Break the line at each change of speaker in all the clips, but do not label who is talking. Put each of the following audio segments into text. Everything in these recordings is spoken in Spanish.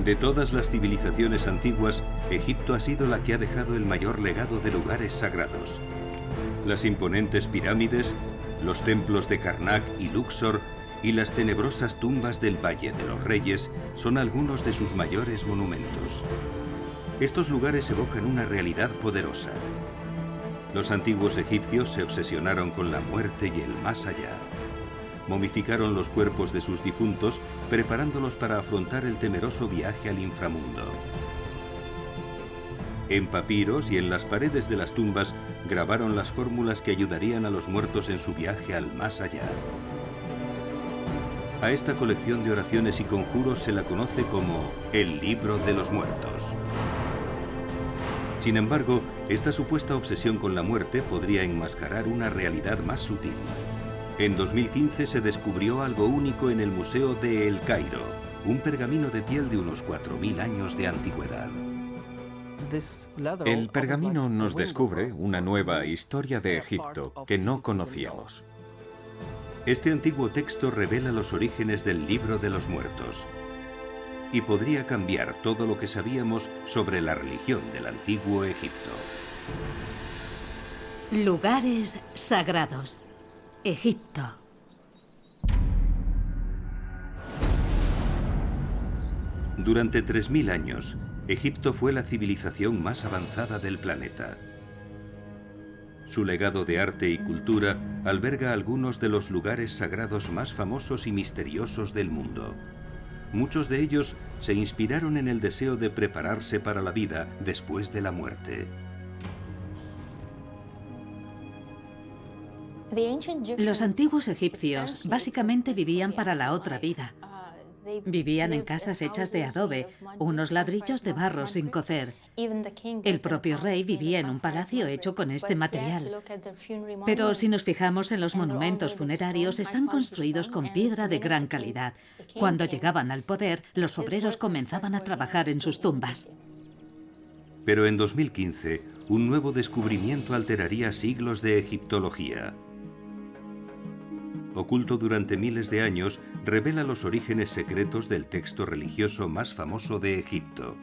De todas las civilizaciones antiguas, Egipto ha sido la que ha dejado el mayor legado de lugares sagrados. Las imponentes pirámides, los templos de Karnak y Luxor y las tenebrosas tumbas del Valle de los Reyes son algunos de sus mayores monumentos. Estos lugares evocan una realidad poderosa. Los antiguos egipcios se obsesionaron con la muerte y el más allá. Momificaron los cuerpos de sus difuntos, preparándolos para afrontar el temeroso viaje al inframundo. En papiros y en las paredes de las tumbas grabaron las fórmulas que ayudarían a los muertos en su viaje al más allá. A esta colección de oraciones y conjuros se la conoce como el Libro de los Muertos. Sin embargo, esta supuesta obsesión con la muerte podría enmascarar una realidad más sutil. En 2015 se descubrió algo único en el Museo de El Cairo, un pergamino de piel de unos 4000 años de antigüedad.
El pergamino nos descubre una nueva historia de Egipto que no conocíamos.
Este antiguo texto revela los orígenes del Libro de los Muertos y podría cambiar todo lo que sabíamos sobre la religión del antiguo Egipto.
Lugares sagrados. Egipto.
Durante 3000 años, Egipto fue la civilización más avanzada del planeta. Su legado de arte y cultura alberga algunos de los lugares sagrados más famosos y misteriosos del mundo. Muchos de ellos se inspiraron en el deseo de prepararse para la vida después de la muerte.
Los antiguos egipcios básicamente vivían para la otra vida. Vivían en casas hechas de adobe, unos ladrillos de barro sin cocer. El propio rey vivía en un palacio hecho con este material. Pero si nos fijamos en los monumentos funerarios, están construidos con piedra de gran calidad. Cuando llegaban al poder, los obreros comenzaban a trabajar en sus tumbas.
Pero en 2015, un nuevo descubrimiento alteraría siglos de egiptología. Oculto durante miles de años, revela los orígenes secretos del texto religioso más famoso de Egipto.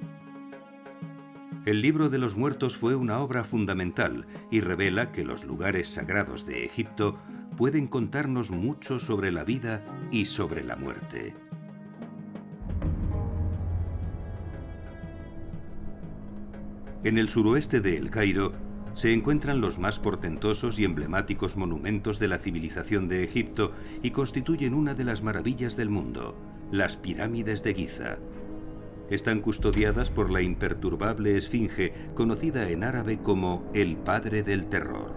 El Libro de los Muertos fue una obra fundamental y revela que los lugares sagrados de Egipto pueden contarnos mucho sobre la vida y sobre la muerte. En el suroeste de El Cairo se encuentran los más portentosos y emblemáticos monumentos de la civilización de Egipto y constituyen una de las maravillas del mundo, las pirámides de Giza. Están custodiadas por la imperturbable esfinge, conocida en árabe como el Padre del Terror.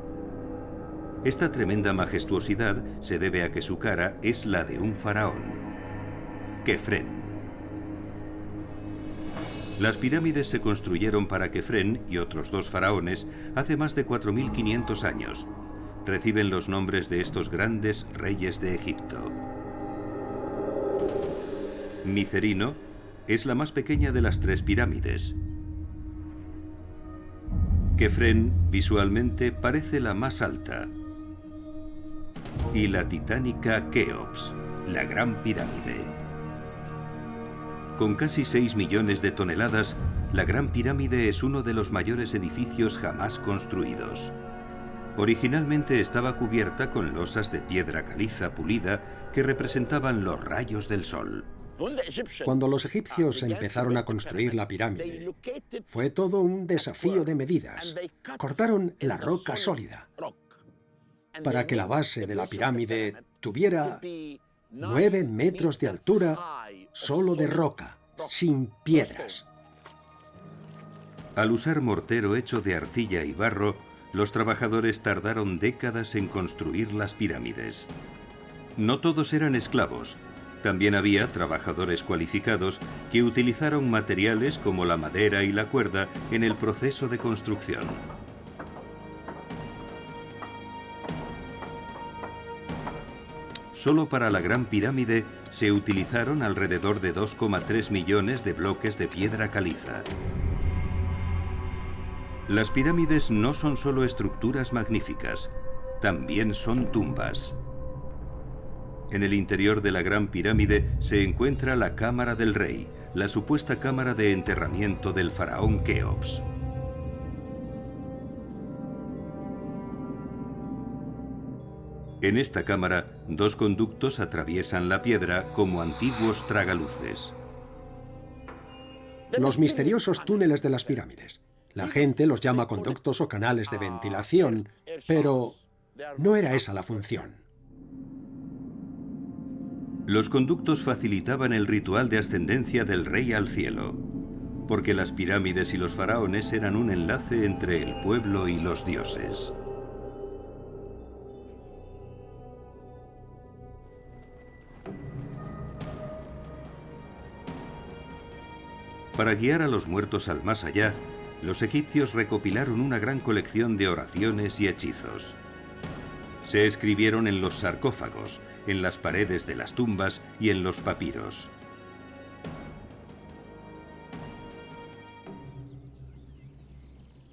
Esta tremenda majestuosidad se debe a que su cara es la de un faraón, Kefren. Las pirámides se construyeron para Kefren y otros dos faraones hace más de 4500 años. Reciben los nombres de estos grandes reyes de Egipto. Micerino es la más pequeña de las tres pirámides. Kefren visualmente parece la más alta. Y la titánica Keops, la gran pirámide. Con casi 6 millones de toneladas, la Gran Pirámide es uno de los mayores edificios jamás construidos. Originalmente estaba cubierta con losas de piedra caliza pulida que representaban los rayos del sol.
Cuando los egipcios empezaron a construir la pirámide, fue todo un desafío de medidas. Cortaron la roca sólida para que la base de la pirámide tuviera 9 metros de altura solo de roca, sin piedras.
Al usar mortero hecho de arcilla y barro, los trabajadores tardaron décadas en construir las pirámides. No todos eran esclavos. También había trabajadores cualificados que utilizaron materiales como la madera y la cuerda en el proceso de construcción. Solo para la Gran Pirámide se utilizaron alrededor de 2,3 millones de bloques de piedra caliza. Las pirámides no son solo estructuras magníficas, también son tumbas. En el interior de la Gran Pirámide se encuentra la Cámara del Rey, la supuesta cámara de enterramiento del faraón Keops. En esta cámara, dos conductos atraviesan la piedra como antiguos tragaluces.
Los misteriosos túneles de las pirámides. La gente los llama conductos o canales de ventilación, pero no era esa la función.
Los conductos facilitaban el ritual de ascendencia del rey al cielo, porque las pirámides y los faraones eran un enlace entre el pueblo y los dioses. Para guiar a los muertos al más allá, los egipcios recopilaron una gran colección de oraciones y hechizos. Se escribieron en los sarcófagos, en las paredes de las tumbas y en los papiros.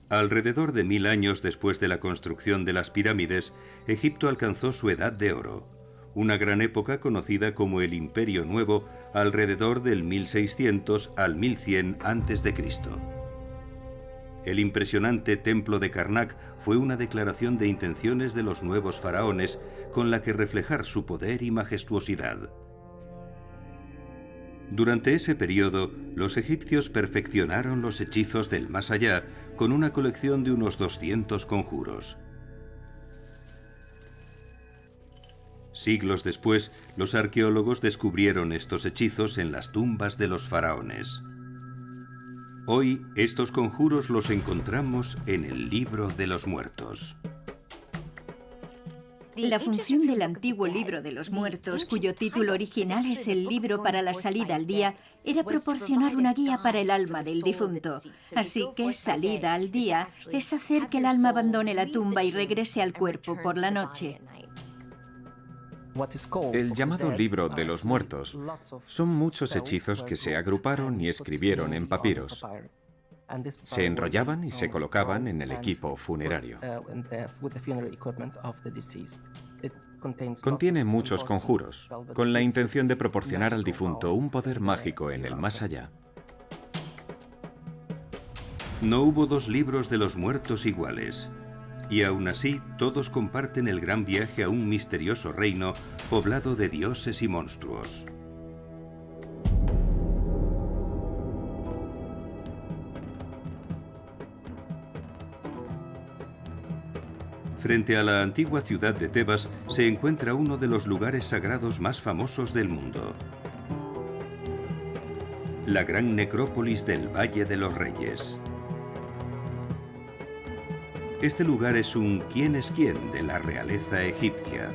Alrededor de 1000 años después de la construcción de las pirámides, Egipto alcanzó su edad de oro, una gran época conocida como el Imperio Nuevo, alrededor del 1600 al 1100 a.C. El impresionante templo de Karnak fue una declaración de intenciones de los nuevos faraones con la que reflejar su poder y majestuosidad. Durante ese periodo, los egipcios perfeccionaron los hechizos del más allá con una colección de unos 200 conjuros. Siglos después, los arqueólogos descubrieron estos hechizos en las tumbas de los faraones. Hoy, estos conjuros los encontramos en el Libro de los Muertos.
La función del antiguo Libro de los Muertos, cuyo título original es el Libro para la Salida al Día, era proporcionar una guía para el alma del difunto. Así que salida al día es hacer que el alma abandone la tumba y regrese al cuerpo por la noche.
El llamado Libro de los Muertos son muchos hechizos que se agruparon y escribieron en papiros. Se enrollaban y se colocaban en el equipo funerario. Contiene muchos conjuros, con la intención de proporcionar al difunto un poder mágico en el más allá.
No hubo dos libros de los muertos iguales. Y aún así, todos comparten el gran viaje a un misterioso reino poblado de dioses y monstruos. Frente a la antigua ciudad de Tebas se encuentra uno de los lugares sagrados más famosos del mundo. La gran necrópolis del Valle de los Reyes. Este lugar es un quién es quién de la realeza egipcia.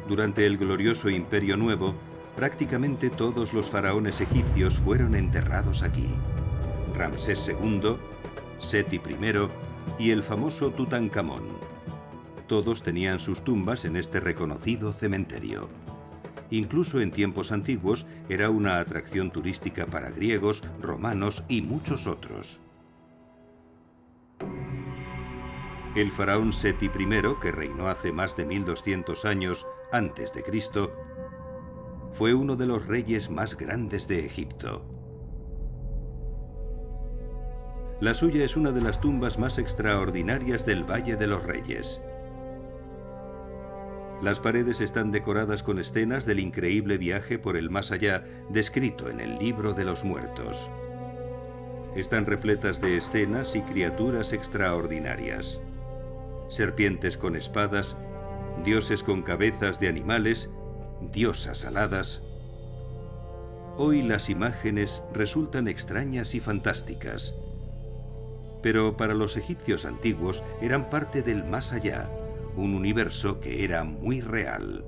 Durante el glorioso Imperio Nuevo, prácticamente todos los faraones egipcios fueron enterrados aquí. Ramsés II, Seti I y el famoso Tutankamón. Todos tenían sus tumbas en este reconocido cementerio. Incluso en tiempos antiguos era una atracción turística para griegos, romanos y muchos otros. El faraón Seti I, que reinó hace más de 1200 años antes de Cristo, fue uno de los reyes más grandes de Egipto. La suya es una de las tumbas más extraordinarias del Valle de los Reyes. Las paredes están decoradas con escenas del increíble viaje por el más allá descrito en el Libro de los Muertos. Están repletas de escenas y criaturas extraordinarias. Serpientes con espadas, dioses con cabezas de animales, diosas aladas. Hoy las imágenes resultan extrañas y fantásticas, pero para los egipcios antiguos eran parte del más allá, un universo que era muy real.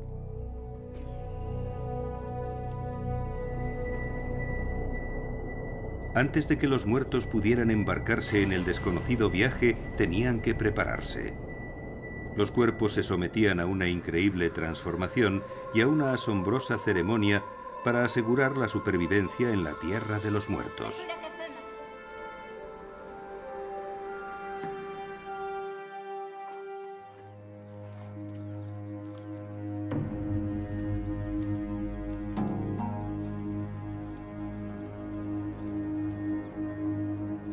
Antes de que los muertos pudieran embarcarse en el desconocido viaje, tenían que prepararse. Los cuerpos se sometían a una increíble transformación y a una asombrosa ceremonia para asegurar la supervivencia en la tierra de los muertos.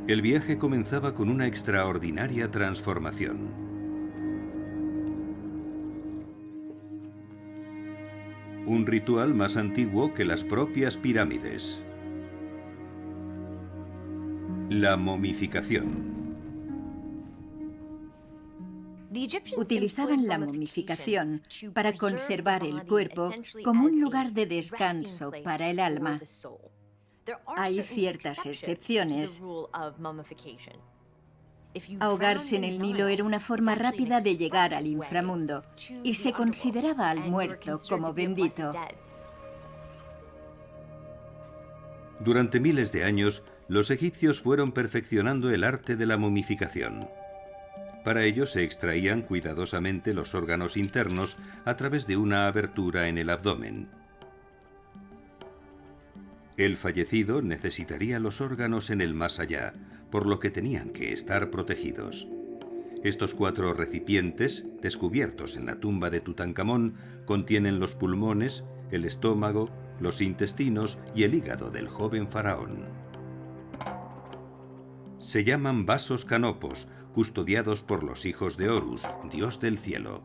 El viaje comenzaba con una extraordinaria transformación. Un ritual más antiguo que las propias pirámides. La momificación.
Utilizaban la momificación para conservar el cuerpo como un lugar de descanso para el alma. Hay ciertas excepciones. Ahogarse en el Nilo era una forma rápida de llegar al inframundo y se consideraba al muerto como bendito.
Durante miles de años, los egipcios fueron perfeccionando el arte de la momificación. Para ello se extraían cuidadosamente los órganos internos a través de una abertura en el abdomen. El fallecido necesitaría los órganos en el más allá, por lo que tenían que estar protegidos. Estos 4 recipientes, descubiertos en la tumba de Tutankamón, contienen los pulmones, el estómago, los intestinos y el hígado del joven faraón. Se llaman vasos canopos, custodiados por los hijos de Horus, dios del cielo.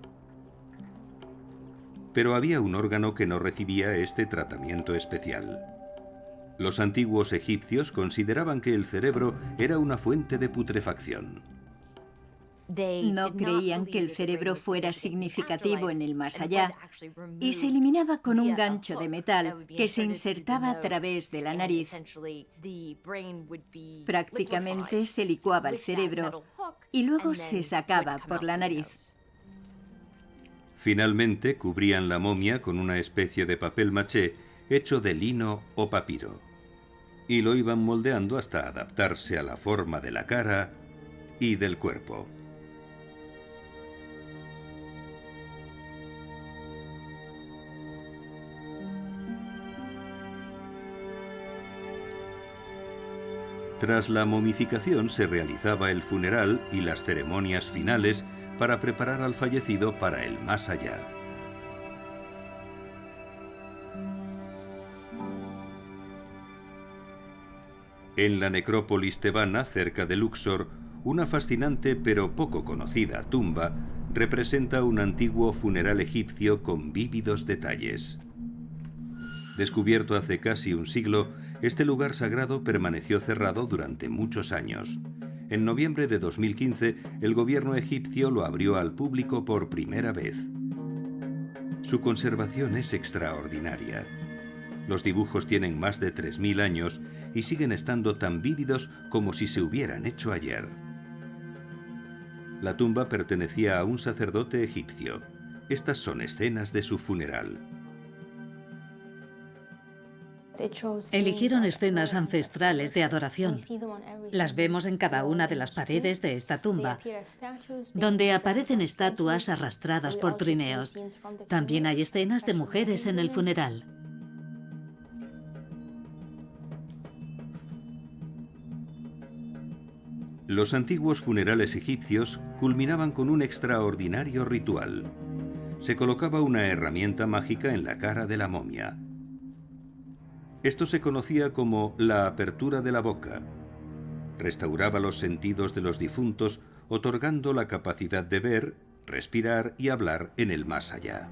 Pero había un órgano que no recibía este tratamiento especial. Los antiguos egipcios consideraban que el cerebro era una fuente de putrefacción.
No creían que el cerebro fuera significativo en el más allá y se eliminaba con un gancho de metal que se insertaba a través de la nariz. Prácticamente se licuaba el cerebro y luego se sacaba por la nariz.
Finalmente cubrían la momia con una especie de papel maché hecho de lino o papiro y lo iban moldeando hasta adaptarse a la forma de la cara y del cuerpo. Tras la momificación se realizaba el funeral y las ceremonias finales para preparar al fallecido para el más allá. En la necrópolis tebana, cerca de Luxor, una fascinante pero poco conocida tumba representa un antiguo funeral egipcio con vívidos detalles. Descubierto hace casi un siglo, este lugar sagrado permaneció cerrado durante muchos años. En noviembre de 2015, el gobierno egipcio lo abrió al público por primera vez. Su conservación es extraordinaria. Los dibujos tienen más de 3000 años y siguen estando tan vívidos como si se hubieran hecho ayer. La tumba pertenecía a un sacerdote egipcio. Estas son escenas de su funeral.
Eligieron escenas ancestrales de adoración. Las vemos en cada una de las paredes de esta tumba, donde aparecen estatuas arrastradas por trineos. También hay escenas de mujeres en el funeral.
Los antiguos funerales egipcios culminaban con un extraordinario ritual. Se colocaba una herramienta mágica en la cara de la momia. Esto se conocía como la apertura de la boca. Restauraba los sentidos de los difuntos, otorgando la capacidad de ver, respirar y hablar en el más allá.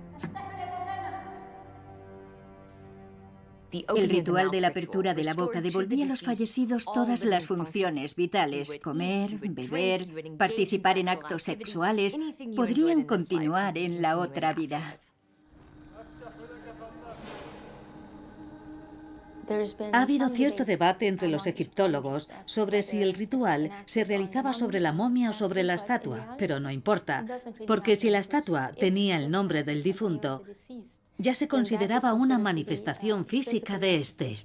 El ritual de la apertura de la boca devolvía a los fallecidos todas las funciones vitales: comer, beber, participar en actos sexuales. Podrían continuar en la otra vida.
Ha habido cierto debate entre los egiptólogos sobre si el ritual se realizaba sobre la momia o sobre la estatua, pero no importa, porque si la estatua tenía el nombre del difunto, ya se consideraba una manifestación física de este.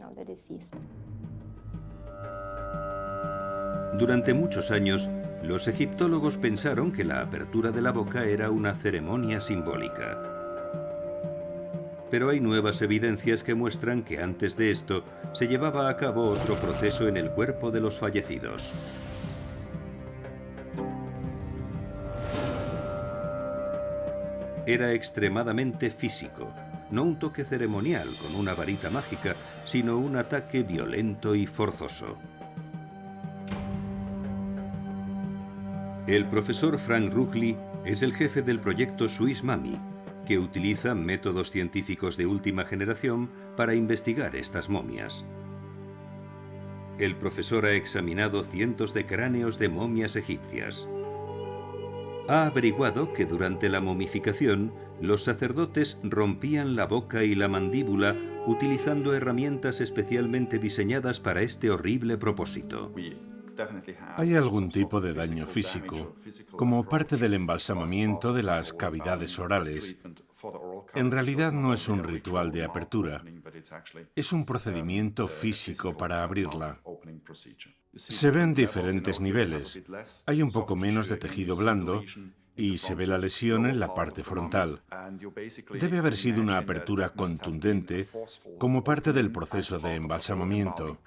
Durante muchos años, los egiptólogos pensaron que la apertura de la boca era una ceremonia simbólica. Pero hay nuevas evidencias que muestran que antes de esto se llevaba a cabo otro proceso en el cuerpo de los fallecidos. Era extremadamente físico, no un toque ceremonial con una varita mágica, sino un ataque violento y forzoso. El profesor Frank Ruggli es el jefe del proyecto Swiss Mummy, que utiliza métodos científicos de última generación para investigar estas momias. El profesor ha examinado cientos de cráneos de momias egipcias. Ha averiguado que durante la momificación, los sacerdotes rompían la boca y la mandíbula utilizando herramientas especialmente diseñadas para este horrible propósito.
Hay algún tipo de daño físico, como parte del embalsamamiento de las cavidades orales. En realidad no es un ritual de apertura, es un procedimiento físico para abrirla. Se ven diferentes niveles. Hay un poco menos de tejido blando y se ve la lesión en la parte frontal. Debe haber sido una apertura contundente como parte del proceso de embalsamamiento.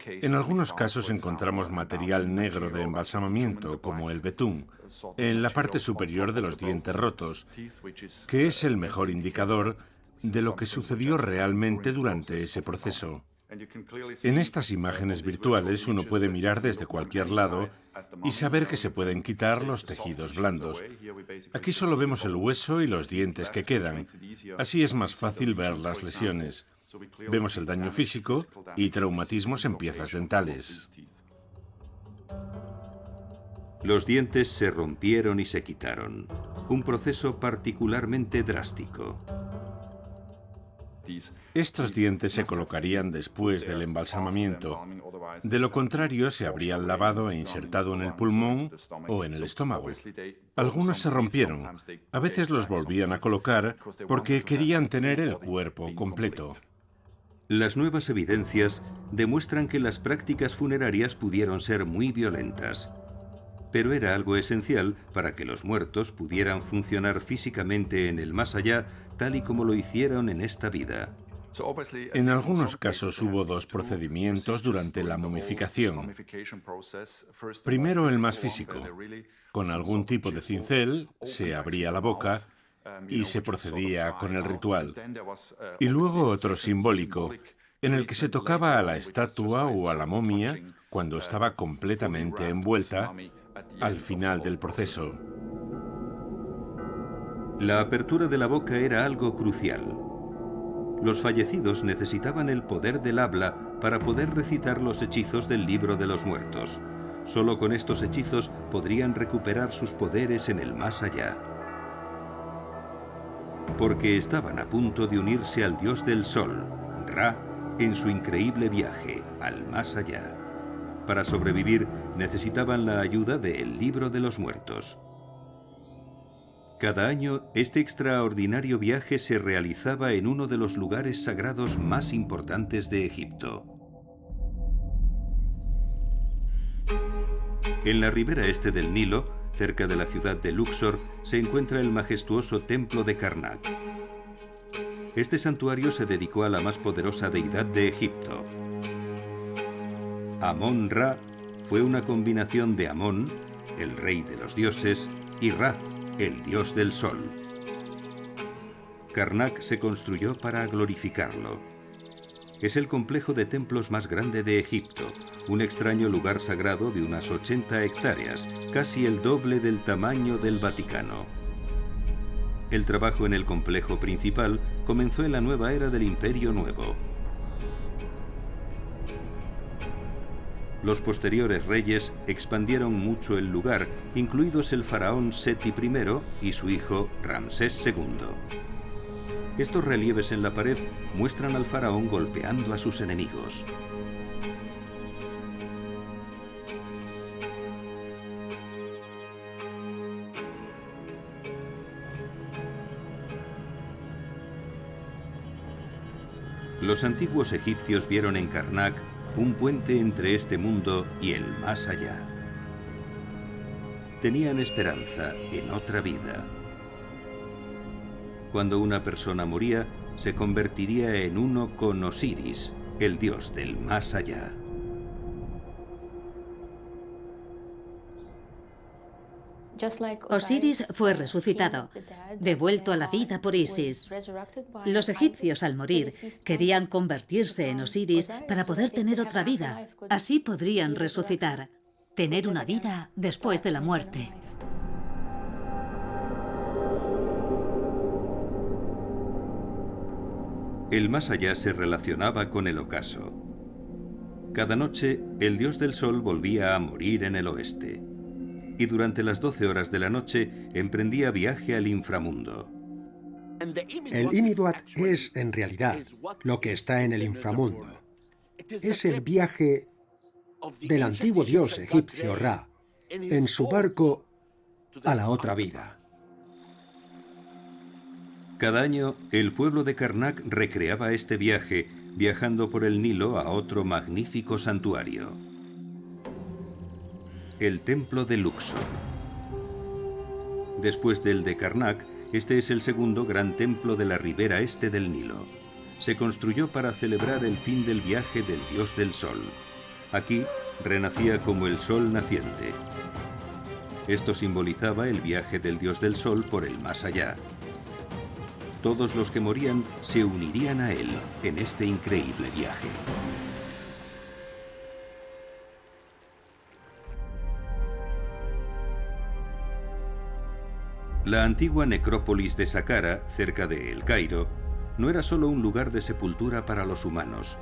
En algunos casos encontramos material negro de embalsamamiento, como el betún, en la parte superior de los dientes rotos, que es el mejor indicador de lo que sucedió realmente durante ese proceso. En estas imágenes virtuales uno puede mirar desde cualquier lado y saber que se pueden quitar los tejidos blandos. Aquí solo vemos el hueso y los dientes que quedan. Así es más fácil ver las lesiones. Vemos el daño físico y traumatismos en piezas dentales.
Los dientes se rompieron y se quitaron. Un proceso particularmente drástico.
Estos dientes se colocarían después del embalsamamiento. De lo contrario, se habrían lavado e insertado en el pulmón o en el estómago. Algunos se rompieron. A veces los volvían a colocar porque querían tener el cuerpo completo.
Las nuevas evidencias demuestran que las prácticas funerarias pudieron ser muy violentas, pero era algo esencial para que los muertos pudieran funcionar físicamente en el más allá, tal y como lo hicieron en esta vida.
En algunos casos hubo dos procedimientos durante la momificación. Primero el más físico. Con algún tipo de cincel se abría la boca y se procedía con el ritual. Y luego otro simbólico, en el que se tocaba a la estatua o a la momia cuando estaba completamente envuelta al final del proceso.
La apertura de la boca era algo crucial. Los fallecidos necesitaban el poder del habla para poder recitar los hechizos del libro de los muertos. Solo con estos hechizos podrían recuperar sus poderes en el más allá. Porque estaban a punto de unirse al dios del sol, Ra, en su increíble viaje al más allá. Para sobrevivir, necesitaban la ayuda del libro de los muertos. Cada año, este extraordinario viaje se realizaba en uno de los lugares sagrados más importantes de Egipto. En la ribera este del Nilo, cerca de la ciudad de Luxor, se encuentra el majestuoso templo de Karnak. Este santuario se dedicó a la más poderosa deidad de Egipto. Amón-Ra fue una combinación de Amón, el rey de los dioses, y Ra, el dios del sol. Karnak se construyó para glorificarlo. Es el complejo de templos más grande de Egipto, un extraño lugar sagrado de unas 80 hectáreas, casi el doble del tamaño del Vaticano. El trabajo en el complejo principal comenzó en la nueva era del Imperio Nuevo. Los posteriores reyes expandieron mucho el lugar, incluidos el faraón Seti I y su hijo Ramsés II. Estos relieves en la pared muestran al faraón golpeando a sus enemigos. Los antiguos egipcios vieron en Karnak un puente entre este mundo y el más allá. Tenían esperanza en otra vida. Cuando una persona moría, se convertiría en uno con Osiris, el dios del más allá.
Osiris fue resucitado, devuelto a la vida por Isis. Los egipcios, al morir, querían convertirse en Osiris para poder tener otra vida. Así podrían resucitar. tener una vida después de la muerte.
El más allá se relacionaba con el ocaso. Cada noche, el dios del sol volvía a morir en el oeste, y durante las 12 horas de la noche emprendía viaje al inframundo.
El Imiduat es, en realidad, lo que está en el inframundo. Es el viaje del antiguo dios egipcio Ra en su barco a la otra vida.
Cada año, el pueblo de Karnak recreaba este viaje, viajando por el Nilo a otro magnífico santuario. El templo de Luxor. Después del de Karnak, este es el segundo gran templo de la ribera este del Nilo. Se construyó para celebrar el fin del viaje del dios del sol. Aquí renacía como el sol naciente. Esto simbolizaba el viaje del dios del sol por el más allá. Todos los que morían se unirían a él en este increíble viaje. La antigua necrópolis de Saqqara, cerca de El Cairo, no era solo un lugar de sepultura para los humanos.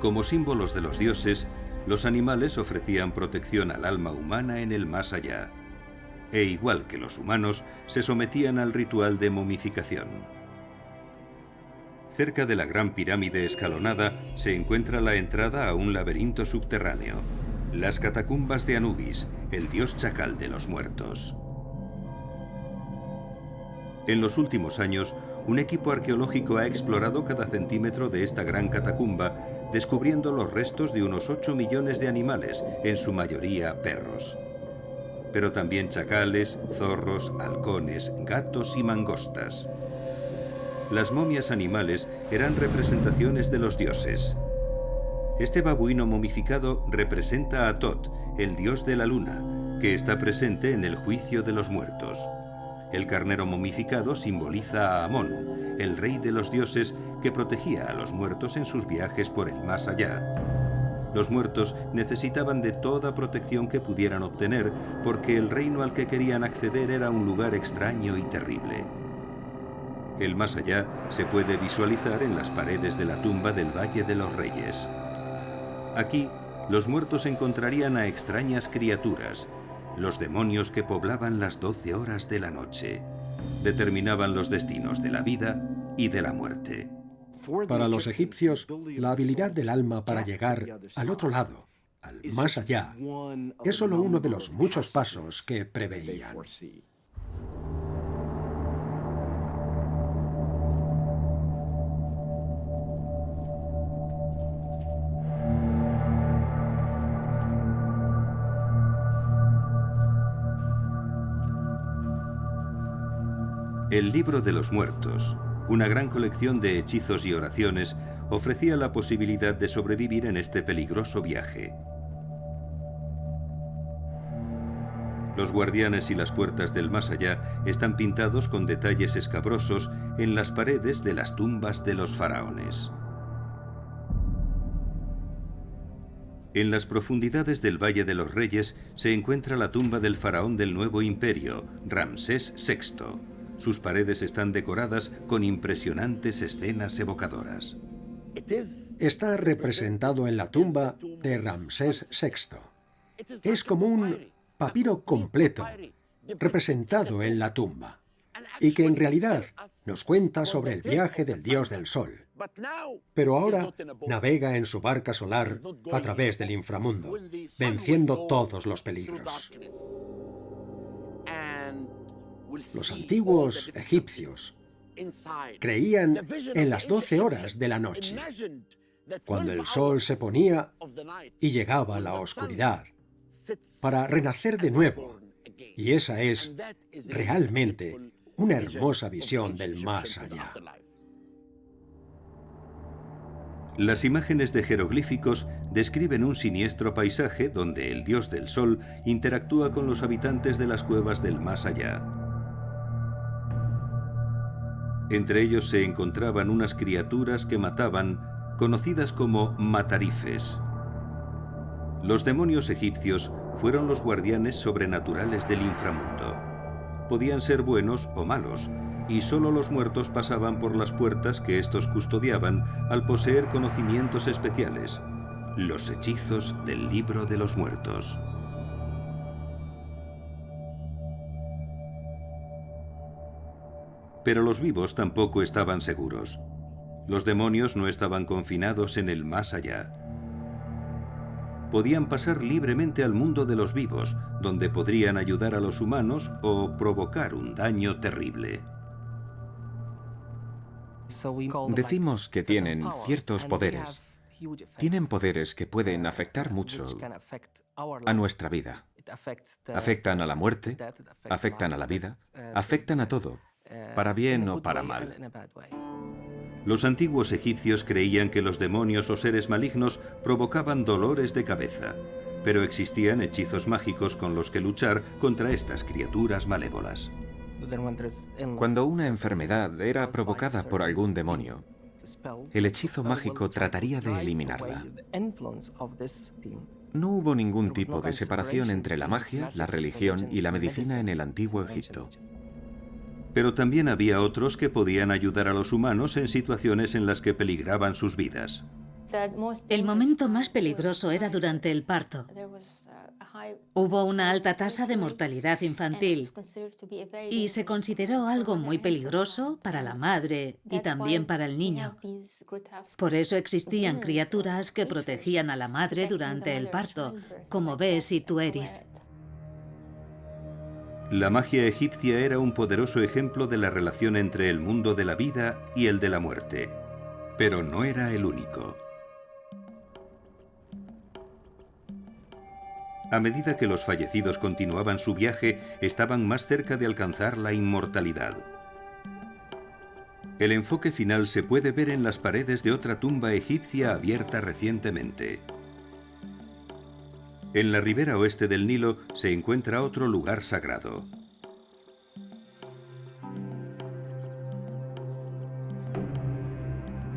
Como símbolos de los dioses, los animales ofrecían protección al alma humana en el más allá. E igual que los humanos, se sometían al ritual de momificación. Cerca de la gran pirámide escalonada se encuentra la entrada a un laberinto subterráneo, las catacumbas de Anubis, el dios chacal de los muertos. En los últimos años, un equipo arqueológico ha explorado cada centímetro de esta gran catacumba, descubriendo los restos de unos 8 millones de animales, en su mayoría perros. Pero también chacales, zorros, halcones, gatos y mangostas. Las momias animales eran representaciones de los dioses. Este babuino momificado representa a Tot, el dios de la luna, que está presente en el juicio de los muertos. El carnero momificado simboliza a Amón, el rey de los dioses que protegía a los muertos en sus viajes por el más allá. Los muertos necesitaban de toda protección que pudieran obtener porque el reino al que querían acceder era un lugar extraño y terrible. El más allá se puede visualizar en las paredes de la tumba del Valle de los Reyes. Aquí, los muertos encontrarían a extrañas criaturas, los demonios que poblaban las 12 horas de la noche. Determinaban los destinos de la vida y de la muerte.
Para los egipcios, la habilidad del alma para llegar al otro lado, al más allá, es solo uno de los muchos pasos que preveían.
El libro de los muertos, una gran colección de hechizos y oraciones, ofrecía la posibilidad de sobrevivir en este peligroso viaje. Los guardianes y las puertas del más allá están pintados con detalles escabrosos en las paredes de las tumbas de los faraones. En las profundidades del Valle de los Reyes se encuentra la tumba del faraón del Nuevo Imperio, Ramsés VI. Sus paredes están decoradas con impresionantes escenas evocadoras.
Está representado en la tumba de Ramsés VI. Es como un papiro completo, representado en la tumba, y que en realidad nos cuenta sobre el viaje del dios del sol. Pero ahora navega en su barca solar a través del inframundo, venciendo todos los peligros. Los antiguos egipcios creían en las 12 horas de la noche, cuando el sol se ponía y llegaba la oscuridad, para renacer de nuevo. Y esa es realmente una hermosa visión del más allá.
Las imágenes de jeroglíficos describen un siniestro paisaje donde el dios del sol interactúa con los habitantes de las cuevas del más allá. Entre ellos se encontraban unas criaturas que mataban, conocidas como matarifes. Los demonios egipcios fueron los guardianes sobrenaturales del inframundo. Podían ser buenos o malos, y solo los muertos pasaban por las puertas que estos custodiaban al poseer conocimientos especiales, los hechizos del libro de los muertos. Pero los vivos tampoco estaban seguros. Los demonios no estaban confinados en el más allá. Podían pasar libremente al mundo de los vivos, donde podrían ayudar a los humanos o provocar un daño terrible.
Decimos que tienen ciertos poderes. Tienen poderes que pueden afectar mucho a nuestra vida. Afectan a la muerte, afectan a la vida, afectan a todo, para bien o para mal.
Los antiguos egipcios creían que los demonios o seres malignos provocaban dolores de cabeza, pero existían hechizos mágicos con los que luchar contra estas criaturas malévolas.
Cuando una enfermedad era provocada por algún demonio, el hechizo mágico trataría de eliminarla. No hubo ningún tipo de separación entre la magia, la religión y la medicina en el antiguo Egipto.
Pero también había otros que podían ayudar a los humanos en situaciones en las que peligraban sus vidas.
El momento más peligroso era durante el parto. Hubo una alta tasa de mortalidad infantil y se consideró algo muy peligroso para la madre y también para el niño. Por eso existían criaturas que protegían a la madre durante el parto, como Bes y Tueris.
La magia egipcia era un poderoso ejemplo de la relación entre el mundo de la vida y el de la muerte, pero no era el único. A medida que los fallecidos continuaban su viaje, estaban más cerca de alcanzar la inmortalidad. El enfoque final se puede ver en las paredes de otra tumba egipcia abierta recientemente. En la ribera oeste del Nilo se encuentra otro lugar sagrado.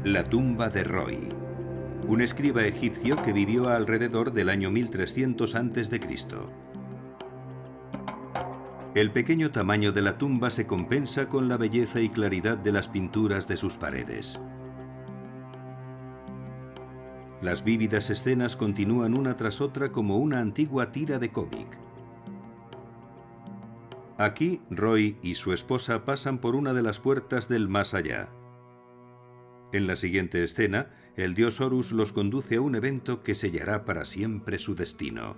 La tumba de Roy, un escriba egipcio que vivió alrededor del año 1300 a.C. El pequeño tamaño de la tumba se compensa con la belleza y claridad de las pinturas de sus paredes. Las vívidas escenas continúan una tras otra como una antigua tira de cómic. Aquí, Roy y su esposa pasan por una de las puertas del más allá. En la siguiente escena, el dios Horus los conduce a un evento que sellará para siempre su destino.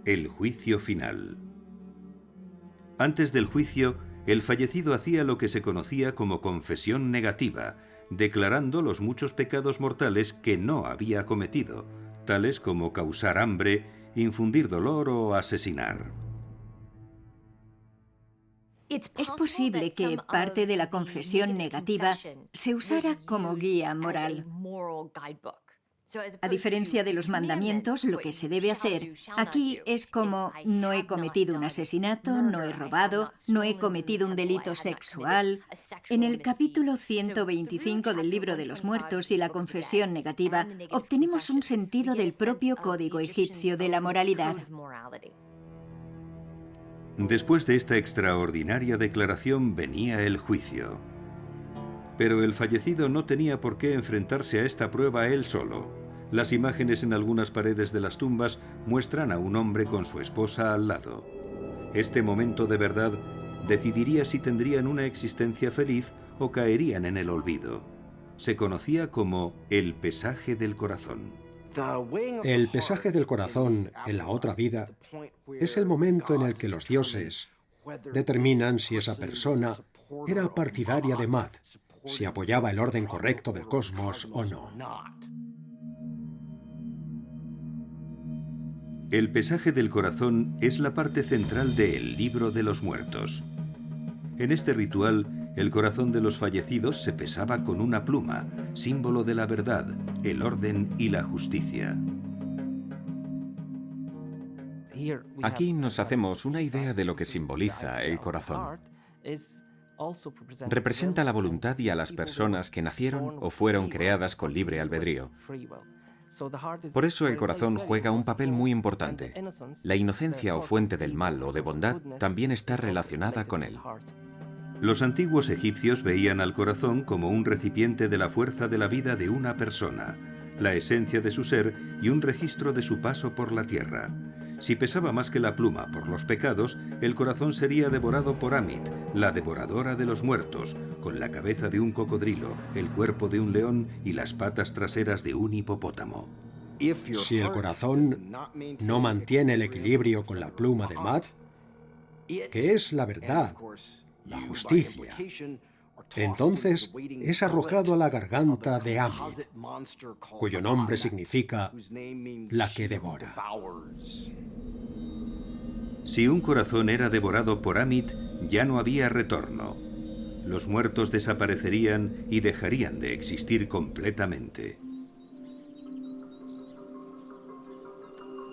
El juicio final. Antes del juicio, el fallecido hacía lo que se conocía como confesión negativa, declarando los muchos pecados mortales que no había cometido, tales como causar hambre, infundir dolor o asesinar.
Es posible que parte de la confesión negativa se usara como guía moral. A diferencia de los mandamientos, lo que se debe hacer aquí es como: no he cometido un asesinato, no he robado, no he cometido un delito sexual. En el capítulo 125 del Libro de los Muertos y la confesión negativa, obtenemos un sentido del propio código egipcio de la moralidad.
Después de esta extraordinaria declaración venía el juicio. Pero el fallecido no tenía por qué enfrentarse a esta prueba él solo. Las imágenes en algunas paredes de las tumbas muestran a un hombre con su esposa al lado. Este momento de verdad decidiría si tendrían una existencia feliz o caerían en el olvido. Se conocía como el pesaje del corazón.
El pesaje del corazón en la otra vida es el momento en el que los dioses determinan si esa persona era partidaria de Maat, si apoyaba el orden correcto del cosmos o no.
El pesaje del corazón es la parte central del Libro de los Muertos. En este ritual, el corazón de los fallecidos se pesaba con una pluma, símbolo de la verdad, el orden y la justicia.
Aquí nos hacemos una idea de lo que simboliza el corazón. Representa la voluntad y a las personas que nacieron o fueron creadas con libre albedrío. Por eso el corazón juega un papel muy importante. La inocencia o fuente del mal o de bondad también está relacionada con él.
Los antiguos egipcios veían al corazón como un recipiente de la fuerza de la vida de una persona, la esencia de su ser y un registro de su paso por la tierra. Si pesaba más que la pluma por los pecados, el corazón sería devorado por Amit, la devoradora de los muertos, con la cabeza de un cocodrilo, el cuerpo de un león y las patas traseras de un hipopótamo.
Si el corazón no mantiene el equilibrio con la pluma de Mat, que es la verdad, la justicia, entonces es arrojado a la garganta de Amit, cuyo nombre significa la que devora.
Si un corazón era devorado por Amit, ya no había retorno. Los muertos desaparecerían y dejarían de existir completamente.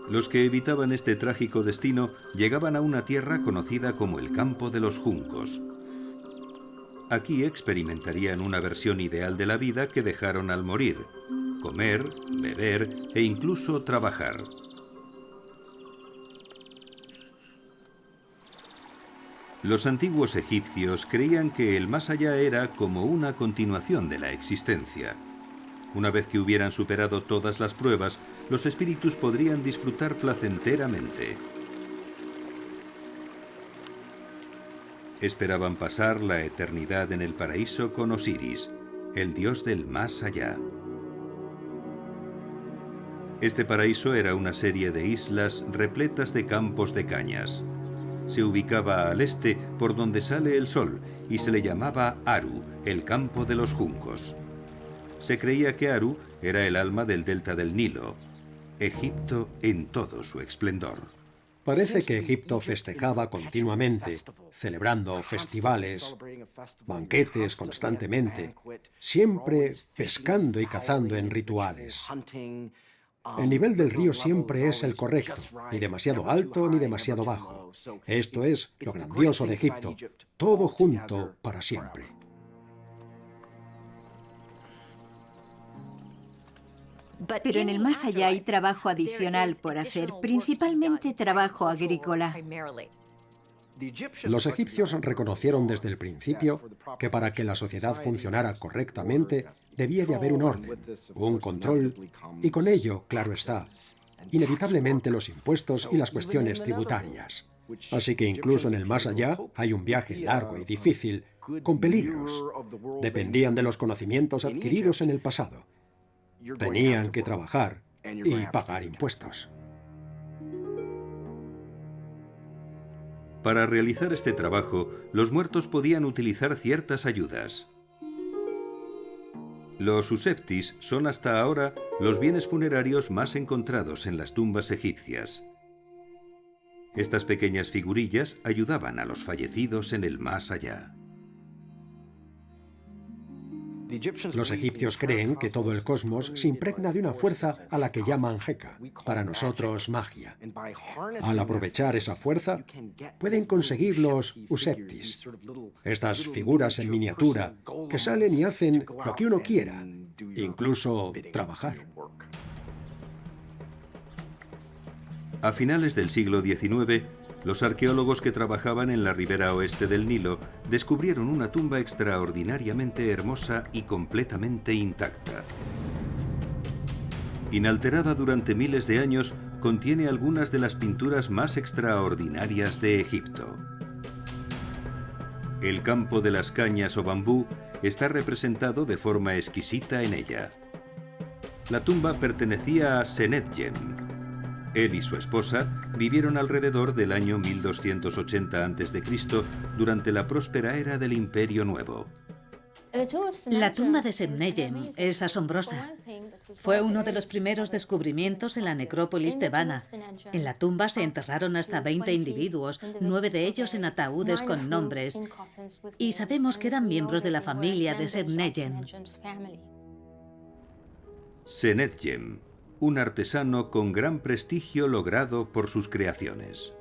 Los que evitaban este trágico destino llegaban a una tierra conocida como el campo de los juncos. Aquí experimentarían una versión ideal de la vida que dejaron al morir: comer, beber e incluso trabajar. Los antiguos egipcios creían que el más allá era como una continuación de la existencia. Una vez que hubieran superado todas las pruebas, los espíritus podrían disfrutar placenteramente. Esperaban pasar la eternidad en el paraíso con Osiris, el dios del más allá. Este paraíso era una serie de islas repletas de campos de cañas. Se ubicaba al este por donde sale el sol y se le llamaba Aru, el campo de los juncos. Se creía que Aru era el alma del delta del Nilo, Egipto en todo su esplendor.
Parece que Egipto festejaba continuamente, celebrando festivales, banquetes constantemente, siempre pescando y cazando en rituales. El nivel del río siempre es el correcto, ni demasiado alto ni demasiado bajo. Esto es lo grandioso de Egipto, todo junto para siempre.
Pero en el más allá hay trabajo adicional por hacer, principalmente trabajo agrícola.
Los egipcios reconocieron desde el principio que para que la sociedad funcionara correctamente debía de haber un orden, un control y con ello, claro está, inevitablemente los impuestos y las cuestiones tributarias. Así que incluso en el más allá hay un viaje largo y difícil, con peligros. Dependían de los conocimientos adquiridos en el pasado. Tenían que trabajar y pagar impuestos.
Para realizar este trabajo, los muertos podían utilizar ciertas ayudas. Los useptis son hasta ahora los bienes funerarios más encontrados en las tumbas egipcias. Estas pequeñas figurillas ayudaban a los fallecidos en el más allá.
Los egipcios creen que todo el cosmos se impregna de una fuerza a la que llaman Heka, para nosotros magia. Al aprovechar esa fuerza, pueden conseguir los useptis, estas figuras en miniatura que salen y hacen lo que uno quiera, incluso trabajar.
A finales del siglo XIX, los arqueólogos que trabajaban en la ribera oeste del Nilo descubrieron una tumba extraordinariamente hermosa y completamente intacta. Inalterada durante miles de años, contiene algunas de las pinturas más extraordinarias de Egipto. El campo de las cañas o bambú está representado de forma exquisita en ella. La tumba pertenecía a Senetjem. Él y su esposa vivieron alrededor del año 1280 a.C. durante la próspera era del Imperio Nuevo.
La tumba de Senetjem es asombrosa. Fue uno de los primeros descubrimientos en la necrópolis tebana. En la tumba se enterraron hasta 20 individuos, 9 de ellos en ataúdes con nombres, y sabemos que eran miembros de la familia de Senetjem.
Senetjem, un artesano con gran prestigio logrado por sus creaciones.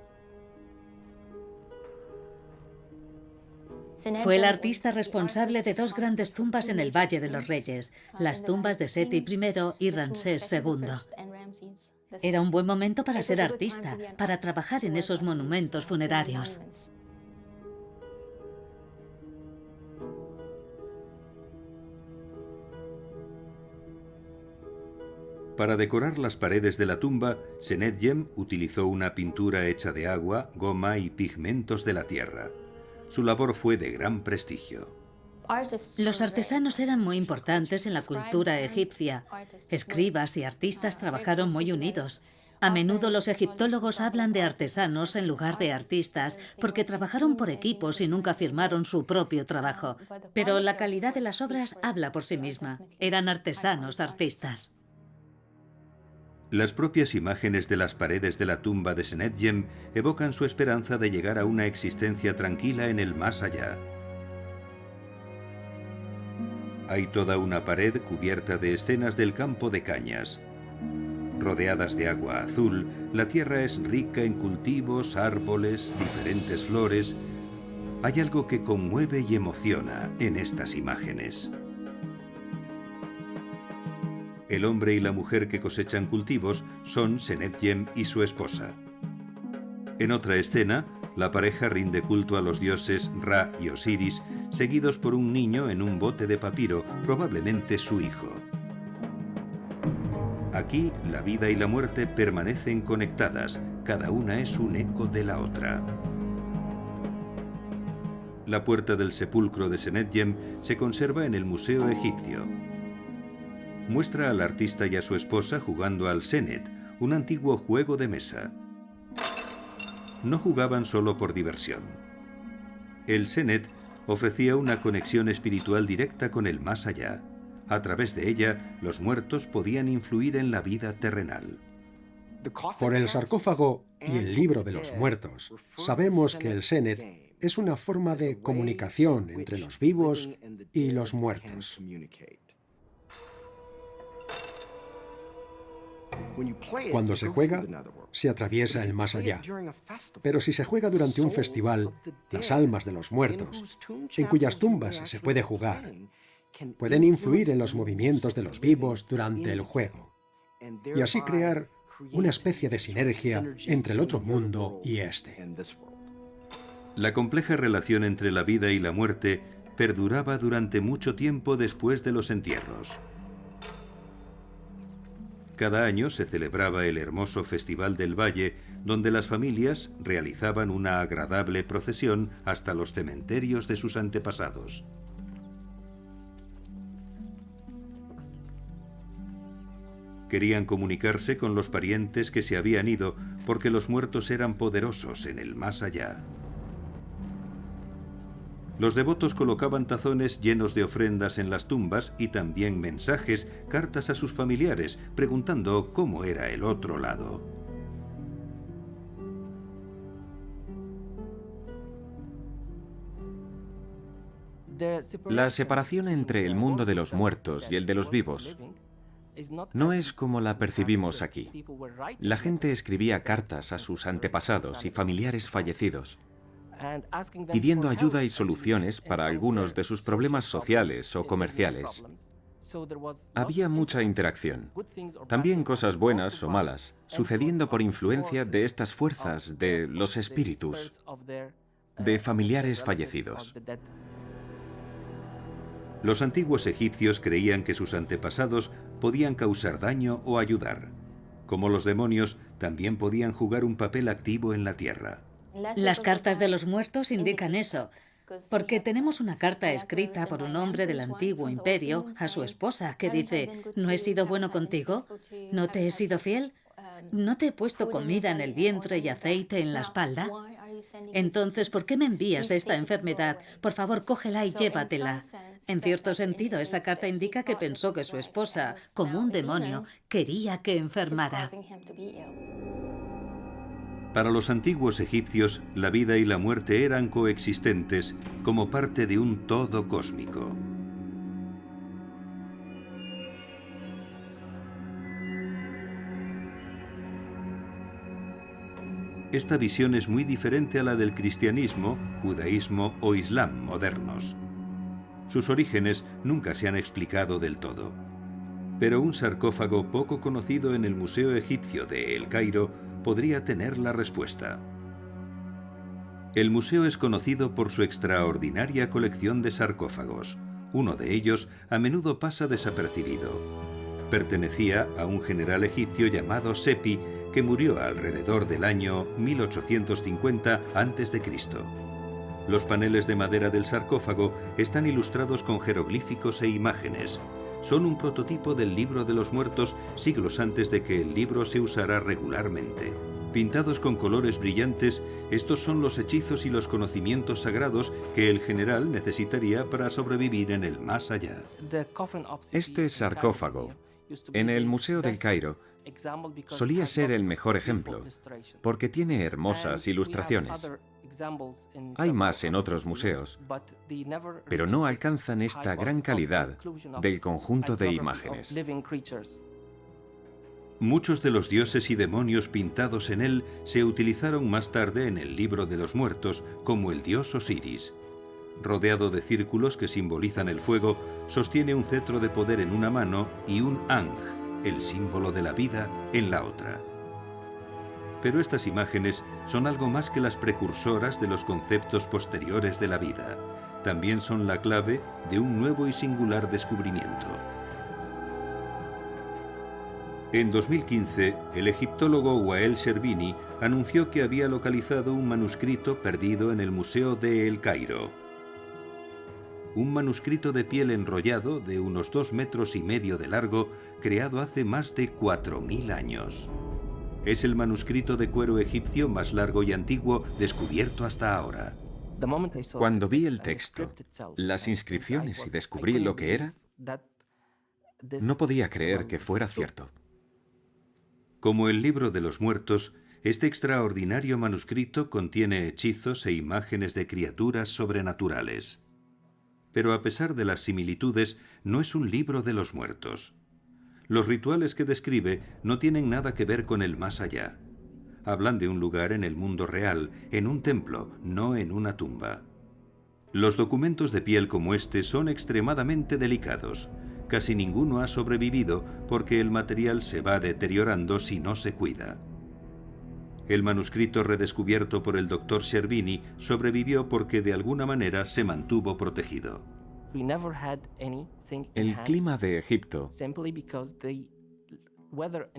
Fue el artista responsable de dos grandes tumbas en el Valle de los Reyes, las tumbas de Seti I y Ramsés II. Era un buen momento para ser artista, para trabajar en esos monumentos funerarios.
Para decorar las paredes de la tumba, Senedjem utilizó una pintura hecha de agua, goma y pigmentos de la tierra. Su labor fue de gran prestigio.
Los artesanos eran muy importantes en la cultura egipcia. Escribas y artistas trabajaron muy unidos. A menudo los egiptólogos hablan de artesanos en lugar de artistas, porque trabajaron por equipos y nunca firmaron su propio trabajo. Pero la calidad de las obras habla por sí misma. Eran artesanos, artistas.
Las propias imágenes de las paredes de la tumba de Senedjem evocan su esperanza de llegar a una existencia tranquila en el más allá. Hay toda una pared cubierta de escenas del campo de cañas. Rodeadas de agua azul, la tierra es rica en cultivos, árboles, diferentes flores. Hay algo que conmueve y emociona en estas imágenes. El hombre y la mujer que cosechan cultivos son Senedjem y su esposa. En otra escena, la pareja rinde culto a los dioses Ra y Osiris, seguidos por un niño en un bote de papiro, probablemente su hijo. Aquí, la vida y la muerte permanecen conectadas, cada una es un eco de la otra. La puerta del sepulcro de Senedjem se conserva en el Museo Egipcio. Muestra al artista y a su esposa jugando al Senet, un antiguo juego de mesa. No jugaban solo por diversión. El Senet ofrecía una conexión espiritual directa con el más allá. A través de ella, los muertos podían influir en la vida terrenal.
Por el sarcófago y el libro de los muertos, sabemos que el Senet es una forma de comunicación entre los vivos y los muertos. Cuando se juega, se atraviesa el más allá. Pero si se juega durante un festival, las almas de los muertos, en cuyas tumbas se puede jugar, pueden influir en los movimientos de los vivos durante el juego, y así crear una especie de sinergia entre el otro mundo y este.
La compleja relación entre la vida y la muerte perduraba durante mucho tiempo después de los entierros. Cada año se celebraba el hermoso Festival del Valle, donde las familias realizaban una agradable procesión hasta los cementerios de sus antepasados. Querían comunicarse con los parientes que se habían ido, porque los muertos eran poderosos en el más allá. Los devotos colocaban tazones llenos de ofrendas en las tumbas y también mensajes, cartas a sus familiares, preguntando cómo era el otro lado.
La separación entre el mundo de los muertos y el de los vivos no es como la percibimos aquí. La gente escribía cartas a sus antepasados y familiares fallecidos, pidiendo ayuda y soluciones para algunos de sus problemas sociales o comerciales. Había mucha interacción, también cosas buenas o malas, sucediendo por influencia de estas fuerzas de los espíritus, de familiares fallecidos.
Los antiguos egipcios creían que sus antepasados podían causar daño o ayudar. Como los demonios, también podían jugar un papel activo en la tierra.
Las cartas de los muertos indican eso, porque tenemos una carta escrita por un hombre del antiguo imperio a su esposa que dice: ¿no he sido bueno contigo? ¿No te he sido fiel? ¿No te he puesto comida en el vientre y aceite en la espalda? Entonces, ¿por qué me envías esta enfermedad? Por favor, cógela y llévatela. En cierto sentido, esa carta indica que pensó que su esposa, como un demonio, quería que enfermara.
Para los antiguos egipcios, la vida y la muerte eran coexistentes como parte de un todo cósmico. Esta visión es muy diferente a la del cristianismo, judaísmo o islam modernos. Sus orígenes nunca se han explicado del todo. Pero un sarcófago poco conocido en el Museo Egipcio de El Cairo podría tener la respuesta. El museo es conocido por su extraordinaria colección de sarcófagos. Uno de ellos a menudo pasa desapercibido. Pertenecía a un general egipcio llamado Sepi, que murió alrededor del año 1850 a.C. Los paneles de madera del sarcófago están ilustrados con jeroglíficos e imágenes. Son un prototipo del libro de los muertos siglos antes de que el libro se usara regularmente. Pintados con colores brillantes, estos son los hechizos y los conocimientos sagrados que el general necesitaría para sobrevivir en el más allá.
Este sarcófago, en el Museo del Cairo, solía ser el mejor ejemplo, porque tiene hermosas ilustraciones. Hay más en otros museos, pero no alcanzan esta gran calidad del conjunto de imágenes.
Muchos de los dioses y demonios pintados en él se utilizaron más tarde en el libro de los muertos, como el dios Osiris. Rodeado de círculos que simbolizan el fuego, sostiene un cetro de poder en una mano y un Ankh, el símbolo de la vida, en la otra. Pero estas imágenes son algo más que las precursoras de los conceptos posteriores de la vida. También son la clave de un nuevo y singular descubrimiento. En 2015, el egiptólogo Wael Sherbini anunció que había localizado un manuscrito perdido en el Museo de El Cairo. Un manuscrito de piel enrollado de unos 2,5 metros de largo, creado hace más de 4.000 años. Es el manuscrito de cuero egipcio más largo y antiguo descubierto hasta ahora.
Cuando vi el texto, las inscripciones y descubrí lo que era, no podía creer que fuera cierto.
Como el libro de los muertos, este extraordinario manuscrito contiene hechizos e imágenes de criaturas sobrenaturales. Pero a pesar de las similitudes, no es un libro de los muertos. Los rituales que describe no tienen nada que ver con el más allá. Hablan de un lugar en el mundo real, en un templo, no en una tumba. Los documentos de piel como este son extremadamente delicados. Casi ninguno ha sobrevivido porque el material se va deteriorando si no se cuida. El manuscrito redescubierto por el Dr. Sherbini sobrevivió porque de alguna manera se mantuvo protegido.
El clima de Egipto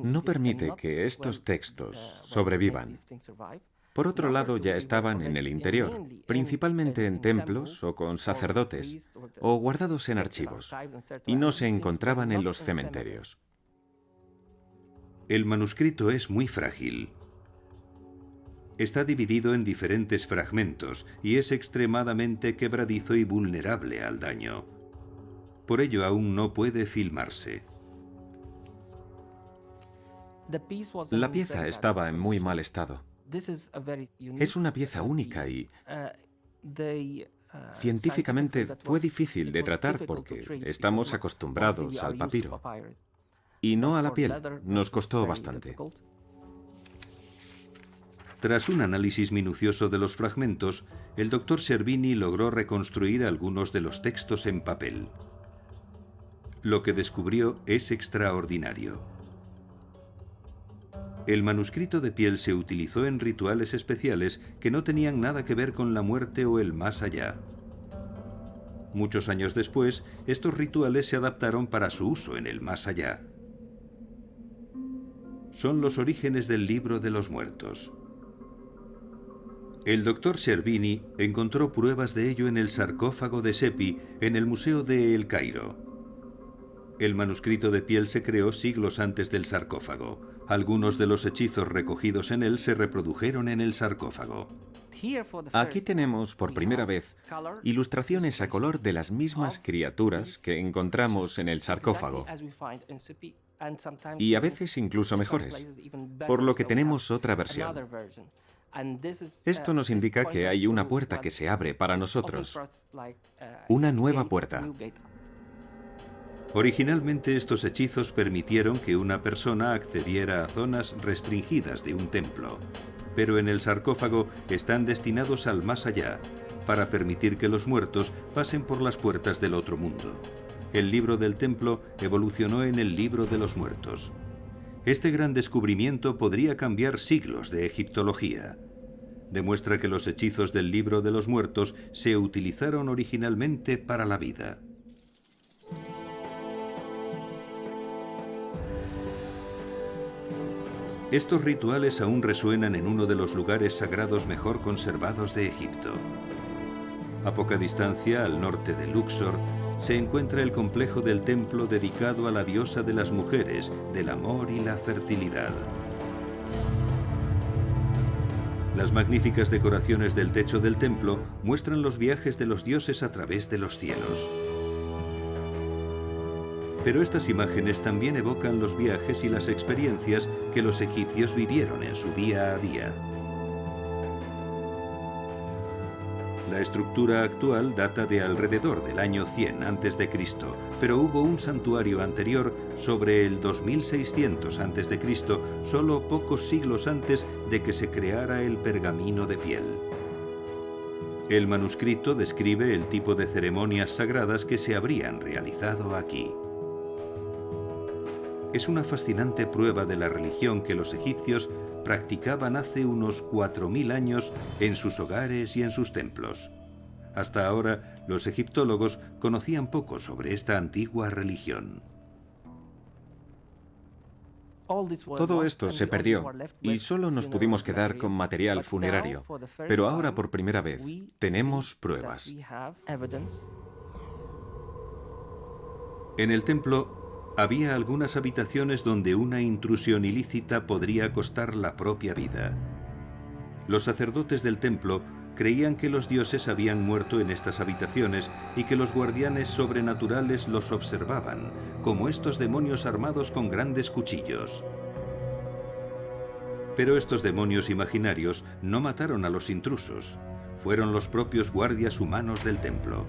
no permite que estos textos sobrevivan. Por otro lado, ya estaban en el interior, principalmente en templos o con sacerdotes, o guardados en archivos, y no se encontraban en los cementerios.
El manuscrito es muy frágil. Está dividido en diferentes fragmentos y es extremadamente quebradizo y vulnerable al daño. Por ello aún no puede filmarse.
La pieza estaba en muy mal estado. Es una pieza única y científicamente fue difícil de tratar porque estamos acostumbrados al papiro y no a la piel. Nos costó bastante.
Tras un análisis minucioso de los fragmentos, el Dr. Sherbini logró reconstruir algunos de los textos en papel. Lo que descubrió es extraordinario. El manuscrito de piel se utilizó en rituales especiales que no tenían nada que ver con la muerte o el más allá. Muchos años después, estos rituales se adaptaron para su uso en el más allá. Son los orígenes del libro de los muertos. El Dr. Sherbini encontró pruebas de ello en el sarcófago de Sepi en el Museo de El Cairo. El manuscrito de piel se creó siglos antes del sarcófago. Algunos de los hechizos recogidos en él se reprodujeron en el sarcófago.
Aquí tenemos por primera vez ilustraciones a color de las mismas criaturas que encontramos en el sarcófago, y a veces incluso mejores, por lo que tenemos otra versión. Esto nos indica que hay una puerta que se abre para nosotros, una nueva puerta.
Originalmente estos hechizos permitieron que una persona accediera a zonas restringidas de un templo. pero en el sarcófago están destinados al más allá, para permitir que los muertos pasen por las puertas del otro mundo. El libro del templo evolucionó en el libro de los muertos. Este gran descubrimiento podría cambiar siglos de egiptología. Demuestra que los hechizos del libro de los muertos se utilizaron originalmente para la vida. Estos rituales aún resuenan en uno de los lugares sagrados mejor conservados de Egipto. A poca distancia, al norte de Luxor, se encuentra el complejo del templo dedicado a la diosa de las mujeres, del amor y la fertilidad. Las magníficas decoraciones del techo del templo muestran los viajes de los dioses a través de los cielos. Pero estas imágenes también evocan los viajes y las experiencias que los egipcios vivieron en su día a día. La estructura actual data de alrededor del año 100 a.C., pero hubo un santuario anterior sobre el 2600 a.C., solo pocos siglos antes de que se creara el pergamino de piel. El manuscrito describe el tipo de ceremonias sagradas que se habrían realizado aquí. Es una fascinante prueba de la religión que los egipcios practicaban hace unos 4000 años en sus hogares y en sus templos. Hasta ahora, los egiptólogos conocían poco sobre esta antigua religión.
Todo esto se perdió y solo nos pudimos quedar con material funerario, pero ahora por primera vez tenemos pruebas.
En el templo había algunas habitaciones donde una intrusión ilícita podría costar la propia vida. Los sacerdotes del templo creían que los dioses habían muerto en estas habitaciones y que los guardianes sobrenaturales los observaban, como estos demonios armados con grandes cuchillos. Pero estos demonios imaginarios no mataron a los intrusos. Fueron los propios guardias humanos del templo.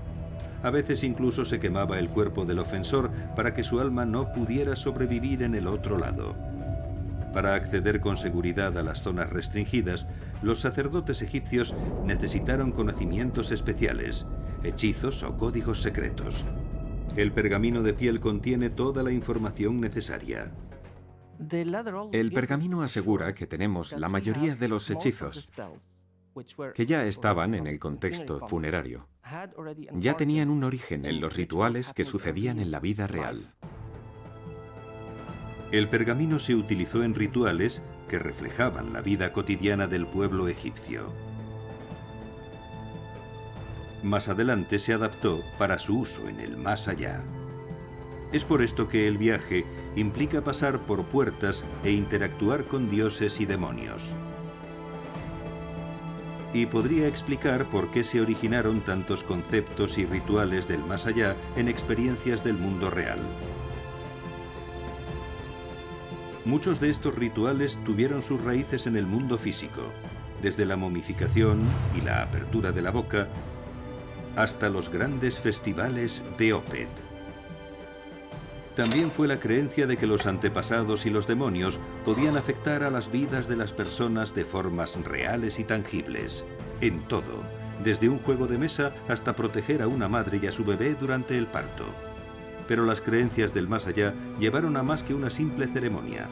A veces incluso se quemaba el cuerpo del ofensor para que su alma no pudiera sobrevivir en el otro lado. Para acceder con seguridad a las zonas restringidas, los sacerdotes egipcios necesitaron conocimientos especiales, hechizos o códigos secretos. El pergamino de piel contiene toda la información necesaria.
El pergamino asegura que tenemos la mayoría de los hechizos, que ya estaban en el contexto funerario. Ya tenían un origen en los rituales que sucedían en la vida real.
El pergamino se utilizó en rituales que reflejaban la vida cotidiana del pueblo egipcio. Más adelante se adaptó para su uso en el más allá. Es por esto que el viaje implica pasar por puertas e interactuar con dioses y demonios. Y podría explicar por qué se originaron tantos conceptos y rituales del más allá en experiencias del mundo real. Muchos de estos rituales tuvieron sus raíces en el mundo físico, desde la momificación y la apertura de la boca hasta los grandes festivales de Opet. También fue la creencia de que los antepasados y los demonios podían afectar a las vidas de las personas de formas reales y tangibles, en todo, desde un juego de mesa hasta proteger a una madre y a su bebé durante el parto. Pero las creencias del más allá llevaron a más que una simple ceremonia.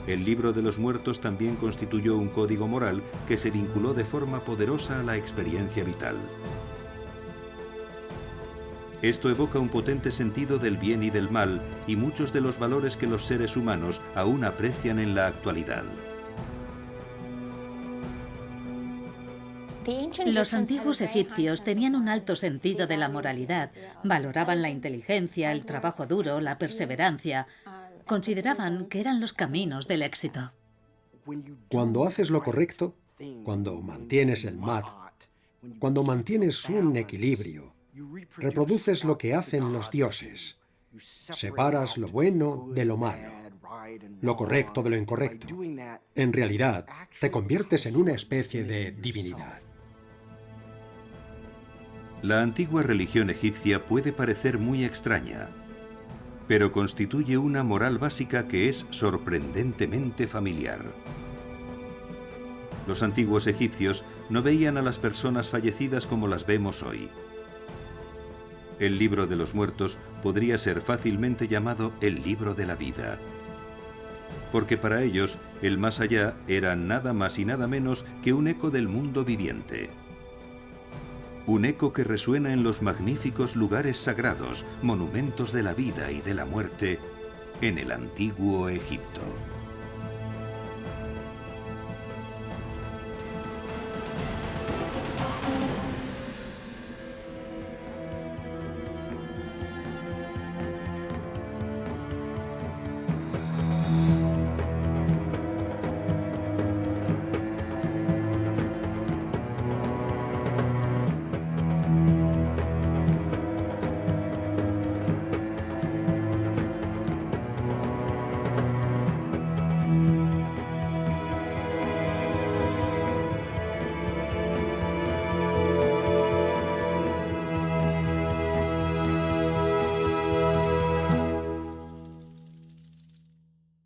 El libro de los muertos también constituyó un código moral que se vinculó de forma poderosa a la experiencia vital. Esto evoca un potente sentido del bien y del mal y muchos de los valores que los seres humanos aún aprecian en la actualidad.
Los antiguos egipcios tenían un alto sentido de la moralidad, valoraban la inteligencia, el trabajo duro, la perseverancia. Consideraban que eran los caminos del éxito.
Cuando haces lo correcto, cuando mantienes el mat, cuando mantienes un equilibrio, reproduces lo que hacen los dioses. Separas lo bueno de lo malo, lo correcto de lo incorrecto. En realidad, te conviertes en una especie de divinidad.
La antigua religión egipcia puede parecer muy extraña, pero constituye una moral básica que es sorprendentemente familiar. Los antiguos egipcios no veían a las personas fallecidas como las vemos hoy. El libro de los muertos podría ser fácilmente llamado el libro de la vida, porque para ellos el más allá era nada más y nada menos que un eco del mundo viviente. Un eco que resuena en los magníficos lugares sagrados, monumentos de la vida y de la muerte, en el antiguo Egipto.